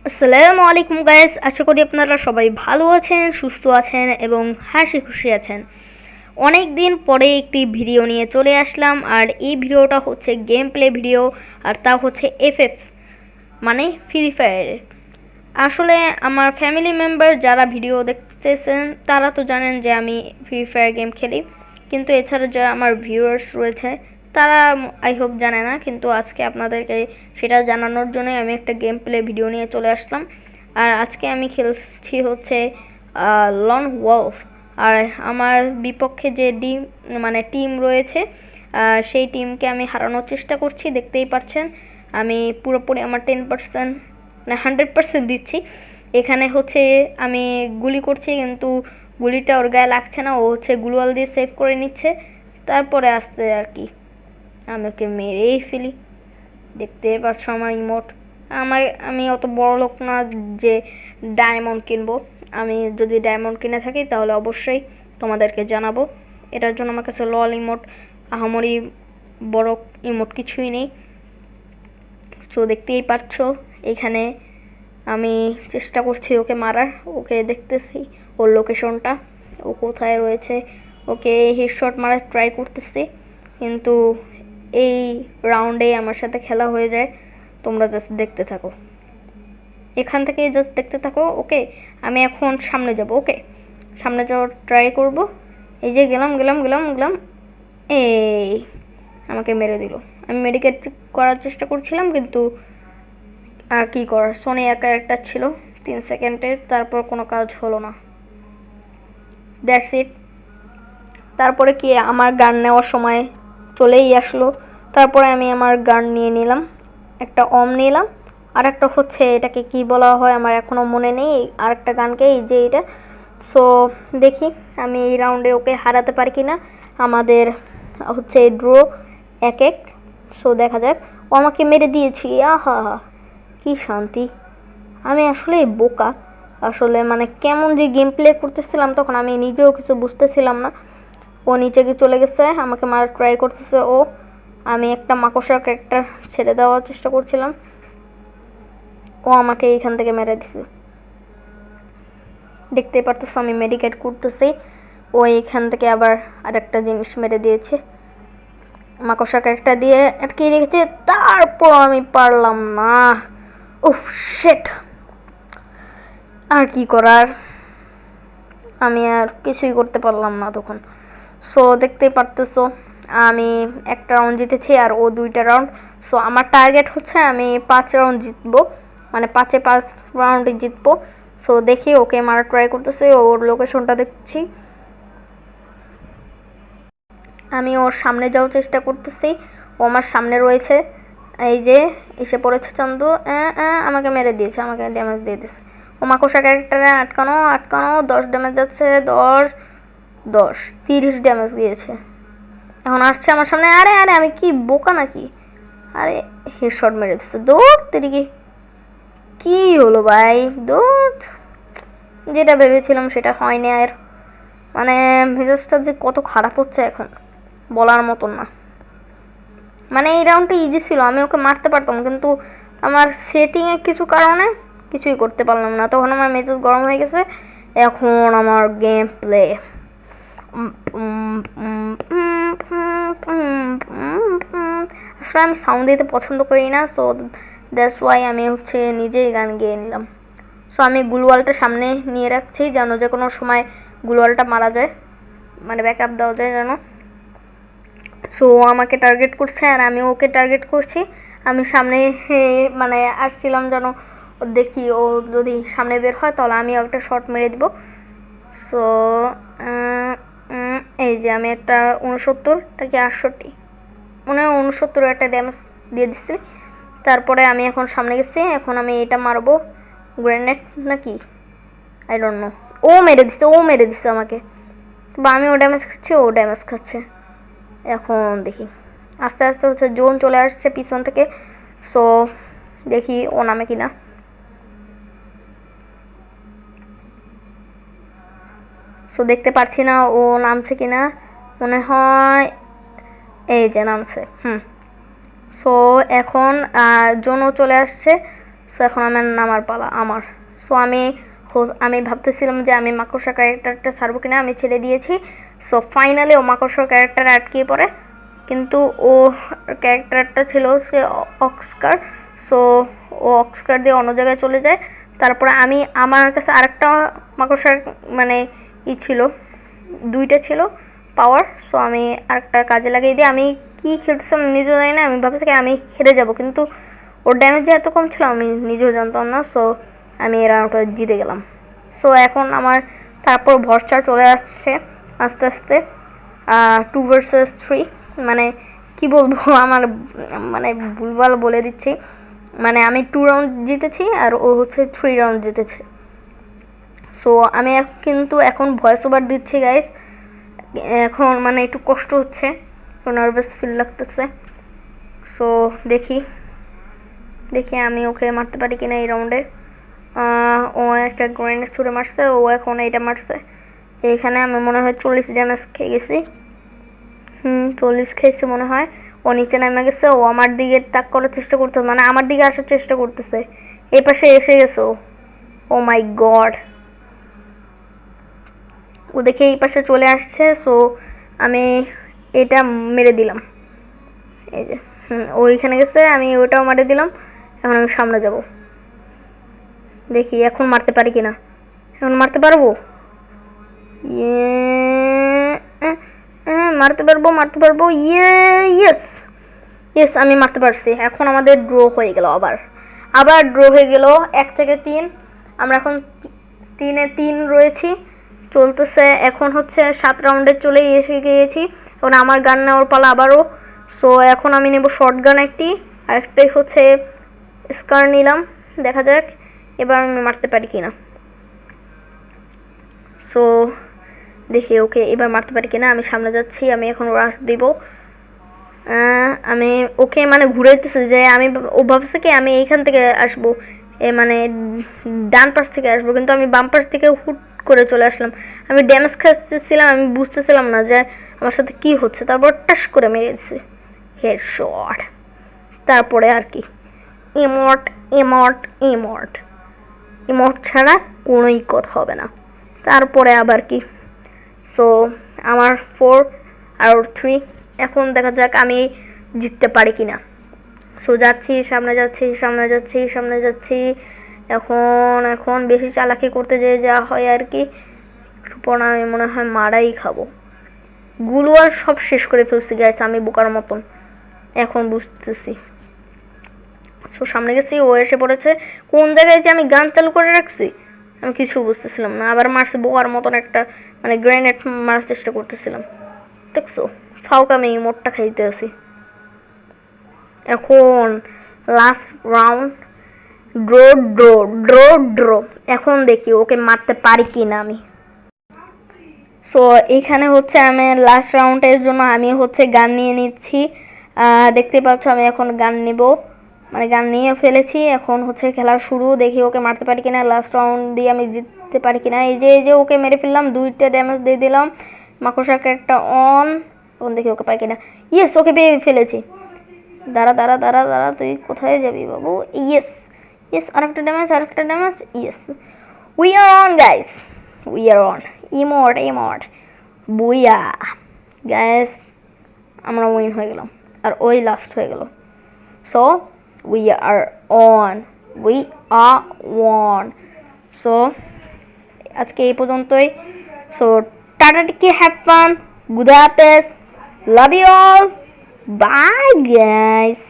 আসসালামু আলাইকুম গাইস, আশা করি আপনারা সবাই ভালো আছেন, সুস্থ আছেন এবং হাসি খুশি আছেন। অনেক দিন পরে একটি ভিডিও নিয়ে চলে আসলাম, আর এই ভিডিওটা হচ্ছে গেম প্লে ভিডিও, আর তা হচ্ছে এফএফ মানে ফ্রি ফায়ার। আসলে আমার ফ্যামিলি মেম্বার যারা ভিডিও দেখতেছেন তারা তো জানেন যে আমি ফ্রি ফায়ার গেম খেলি, কিন্তু এছাড়া যারা আমার ভিউয়ার্স রয়েছে তারা আই হোপ জানে না, কিন্তু আজকে আপনাদেরকে সেটা জানানোর জন্যই আমি একটা গেম প্লে ভিডিও নিয়ে চলে আসলাম। আর আজকে আমি খেলছি হচ্ছে লন ওয়ালফ। আর আমার বিপক্ষে যে টিম রয়েছে সেই টিমকে আমি হারানোর চেষ্টা করছি, দেখতেই পাচ্ছেন। আমি পুরোপুরি আমার 10% না 100% দিচ্ছি। এখানে হচ্ছে আমি গুলি করছি, কিন্তু গুলিটা ওর গায়ে লাগছে না, ও হচ্ছে গ্লুয়াল দিয়ে সেভ করে নিচ্ছে। তারপরে আসতে আর কি আমি ওকে মেরেই ফেলি। দেখতে পাচ্ছ আমার ইমোট। আমি অত বড় লোক না যে ডায়মন্ড কিনবো। আমি যদি ডায়মন্ড কিনে থাকি তাহলে অবশ্যই তোমাদেরকে জানাবো। এটার জন্য আমার কাছে লল ইমোট আহামরি বড় ইমোট কিছুই নেই। সো দেখতেই পাচ্ছ এখানে আমি চেষ্টা করছি ওকে মারার, ওকে দেখতেছি ওর লোকেশনটা, ও কোথায় রয়েছে। ওকে হেডশট মারার ট্রাই করতেছি, কিন্তু এই রাউন্ডে আমার সাথে খেলা হয়ে যায়। তোমরা জাস্ট দেখতে থাকো, এখান থেকে জাস্ট দেখতে থাকো। ওকে, আমি এখন সামনে যাব। ওকে, সামনে যাওয়ার ট্রাই করব। এই যে গেলাম গেলাম গেলাম গেলাম, এই আমাকে মেরে দিল। আমি মেডিকেট করার চেষ্টা করছিলাম, কিন্তু আর কি করার, সোনি ক্যারেক্টার ছিল 3 সেকেন্ডের, তারপর কোনো কাজ হলো না। That's it. তারপরে কি আমার গান নেওয়ার সময় চলেই আসলো। তারপরে আমি আমার গান নিয়ে নিলাম, একটা নিলাম, আর একটা হচ্ছে এটাকে কি বলা হয় আমার এখনও মনে নেই, আর একটা গানকে এই যে এটা। সো দেখি আমি এই রাউন্ডে ওকে হারাতে পারি কি না। আমাদের হচ্ছে ড্র 1-1। সো দেখা যাক। ও আমাকে মেরে দিয়েছি, আহা কি শান্তি। আমি আসলে বোকা, আসলে মানে কেমন যে গেম প্লে করতেছিলাম তখন আমি নিজেও কিছু বুঝতেছিলাম না। ও নিচে গিয়ে চলে গেছে, আমাকে মারার ট্রাই করতেছে ও। আমি একটা মাকড়সার ক্যারেক্টার ছেড়ে দেওয়ার চেষ্টা করছিলাম, ও আমাকে এইখান থেকে মেরে দিছে। দেখতে পারতেছো আমি মেডিকেট করতেছি, ও এইখান থেকে আবার আরেকটা জিনিস মেরে দিয়েছে, মাকড়সা ক্যারেক্টার দিয়ে আটকে রেখেছে। তারপর আমি পারলাম না, উফ শেট। আর কি করার, আমি আর কিছুই করতে পারলাম না তখন। সো দেখতেই পারতেছো আমি একটা রাউন্ড জিতেছি আর ও 2টা রাউন্ড। সো আমার টার্গেট হচ্ছে আমি 5 রাউন্ড জিতবো, মানে 5-এ 5 রাউন্ডে জিতবো। সো দেখি ওকে মারা ট্রাই করতেছে, ওর লোকেশনটা দেখছি। আমি ওর সামনে যাওয়ার চেষ্টা করতেছি, ও আমার সামনে রয়েছে। এই যে এসে পড়েছে চন্দু, আমাকে মেরে দিয়েছে, আমাকে ড্যামেজ দিয়ে দিয়েছে। ও মাকড়সা ক্যারেক্টারে আটকানো আটকানো, 10 ড্যামেজ যাচ্ছে, 10 10 30 ড্যামেজ দিয়েছে। এখন আসছে আমার সামনে, আরে আরে আমি কি বোকা নাকি, আরে হেডশট মেরে দিচ্ছে। দৌড় তেরিকি, কি হলো ভাই, দৌড়। যেটা ভেবেছিলাম সেটা হয়নি। আর মানে মেজাজটা যে কত খারাপ হচ্ছে এখন বলার মতন না। মানে এই রাউন্ডটা ইজি ছিল, আমি ওকে মারতে পারতাম, কিন্তু আমার সেটিংয়ে কিছু কারণে কিছুই করতে পারলাম না। তখন আমার মেজাজ গরম হয়ে গেছে। এখন আমার গেম প্লে, আসলে আমি সাউন্ড দিতে পছন্দ করি না, সো দ্যাটস ওয়াই আমি হচ্ছে নিজেই গান গেয়ে নিলাম। সো আমি গুলওয়ালটা সামনে নিয়ে রাখছি যেন যে কোনো সময় গুলওয়ালটা মারা যায়, মানে ব্যাক আপ দেওয়া যায় যেন। সো আমাকে টার্গেট করছে আর আমি ওকে টার্গেট করছি। আমি সামনে মানে আসছিলাম যেন দেখি ও যদি সামনে বের হয় তাহলে আমি একটা শট মেরে দিব। সো এই যে আমি একটা 69 কি 68, মনে হয় 69 একটা ড্যামেজ দিয়ে দিচ্ছি। তারপরে আমি এখন সামনে গেছি, এখন আমি এটা মারবো, গ্রেনেড নাকি আই ডোন্ট নো। ও মেরে দিচ্ছে আমাকে, বা আমিও ড্যামেজ খাচ্ছি, ও ড্যামেজ খাচ্ছে। এখন দেখি আস্তে আস্তে হচ্ছে জোন চলে আসছে পিছন থেকে। সো দেখি ও নামে কিনা। সো দেখতে পারছি না ও নামছে কিনা, মনে হয় এই যে নামছে। সো এখন জোনও চলে আসছে। সো এখন আমার নামার পালা আমার। সো আমি ভাবতেছিলাম যে আমি মাকড়সা ক্যারেক্টারটা ছাড়বো কিনা, আমি ছেড়ে দিয়েছি। সো ফাইনালি ও মাকড়সা ক্যারেক্টার আটকে পড়ে, কিন্তু ও ক্যারেক্টারটা ছিল সে অক্সকার। সো ও অক্সকার দিয়ে অন্য জায়গায় চলে যায়। তারপরে আমার কাছে আরেকটা মাকড়সার মানে ছিল, দুইটা ছিল পাওয়ার। সো আমি আরেকটা কাজে লাগিয়ে দিয়ে আমি কী খেলতেছিলাম নিজেও জানি না। আমি ভাবছি আমি হেরে যাব, কিন্তু ওর ড্যামেজ যে এত কম ছিল আমি নিজেও জানতাম না। সো আমি এই রাউন্ডটা জিতে গেলাম। সো এখন আমার তারপর ভরসা চলে আসছে আস্তে আস্তে 2 vs 3, মানে কি বলবো আমার মানে ভুলভাল বলে দিচ্ছি। মানে আমি 2 রাউন্ড জিতেছি আর ও হচ্ছে 3 রাউন্ড জিতেছে। সো আমি কিন্তু এখন ভয়েস ওভার দিচ্ছি গাইস। এখন মানে একটু কষ্ট হচ্ছে, নার্ভাস ফিল লাগতেছে। সো দেখি আমি ওকে মারতে পারি কিনা এই রাউন্ডে। ও একটা গ্রেনেড ছুঁড়ে মারছে, ও এখন এইটা মারছে। এইখানে আমি মনে হয় 40 ড্যামেজ খেয়ে গেছি। 40 খেয়েছে মনে হয়। ও নিচে নেমে গেছে, ও আমার দিকে তাক করার চেষ্টা করতেছে, মানে আমার দিকে আসার চেষ্টা করতেছে। এই পাশে এসে গেছে ও মাই গড। ও দেখে এই পাশে চলে আসছে। সো আমি এটা মেরে দিলাম, এই যে ওইখানে গেছে, আমি ওটাও মেরে দিলাম। এখন আমি সামনে যাব, দেখি এখন মারতে পারি কিনা। এখন মারতে পারবো, মারতে পারবো ইয়েস আমি মারতে পারছি। এখন আমাদের ড্র হয়ে গেল, আবার ড্র হয়ে গেল 1 থেকে 3। আমরা এখন 3-এ 3 রয়েছি, চলতেছে। এখন হচ্ছে 7 রাউন্ডে চলে এসে গিয়েছি। এখন আমার গান নেওয়ার পালা আবারও। সো এখন আমি নেব শর্ট গান একটি, আরেকটাই হচ্ছে স্কার নিলাম। দেখা যাক এবার আমি মারতে পারি কিনা। সো দেখি ওকে এবার মারতে পারি কিনা। আমি সামনে যাচ্ছি, আমি এখন রাশ দিব। আমি ওকে মানে ঘুরাইতেছি যে ও ভাবছে কি আমি এইখান থেকে আসবো, মানে ডান পাশ থেকে আসবো, কিন্তু আমি বাম পাশ থেকে হুট করে চলে আসলাম। আমি ড্যামেজ খাচ্ছিলাম, আমি বুঝতেছিলাম না যে আমার সাথে কি হচ্ছে। তারপর টাস করে মেরে দিচ্ছি হেডশট। তারপরে আর কি ইমোট ছাড়া কোনোই কথা হবে না। তারপরে আবার কি। সো আমার 4 আর 3। এখন দেখা যাক আমি জিততে পারি কিনা। সো যাচ্ছি, সামনে যাচ্ছি। এখন বেশি চালাকি করতে যেয়ে যা হয় আর কি, পরে আমি মনে হয় মারাই খাবো। গুলো আর সব শেষ করে ফেলছি গাইস আমি বোকার মতন, এখন বুঝতেছি। সো সামনে গেছি, ও এসে পড়েছে। কোন জায়গায় যে আমি গান চালু করে রাখছি আমি কিছু বুঝতেছিলাম না। আবার মারছি বোকার মতন একটা, মানে গ্রেনেড মারার চেষ্টা করতেছিলাম। দেখছো ফাউকা আমি মোটটা খাইতে আছি। এখন লাস্ট রাউন্ড, ড্র। এখন দেখি ওকে মারতে পারি কি না আমি। সো এইখানে হচ্ছে আমি লাস্ট রাউন্ডের জন্য আমি হচ্ছে গান নিয়ে নিচ্ছি। দেখতে পাচ্ছ আমি এখন গান নিব, মানে গান নিয়ে ফেলেছি। এখন হচ্ছে খেলা শুরু, দেখি ওকে মারতে পারি কিনা, লাস্ট রাউন্ড দিয়ে আমি জিততে পারি কিনা। এই যে ওকে মেরে ফেললাম, 2টা ড্যামেজ দিয়ে দিলাম। মাকড়সাকে একটা অন, এখন দেখি ওকে পাই কিনা। ইয়েস ওকে পেয়ে ফেলেছি। দাঁড়া তুই কোথায় যাবি বাবু। ইয়েস আরেকটা damage yes. We are on guys, emote booyah guys, আমরা উইন হয়ে গেলাম আর ওই লাস্ট হয়ে গেল। So we are on. So আজকে এই পর্যন্তই। সো টাটা টিকি, হ্যাভ ফান, গুড হাফেজ, love you all, bye guys.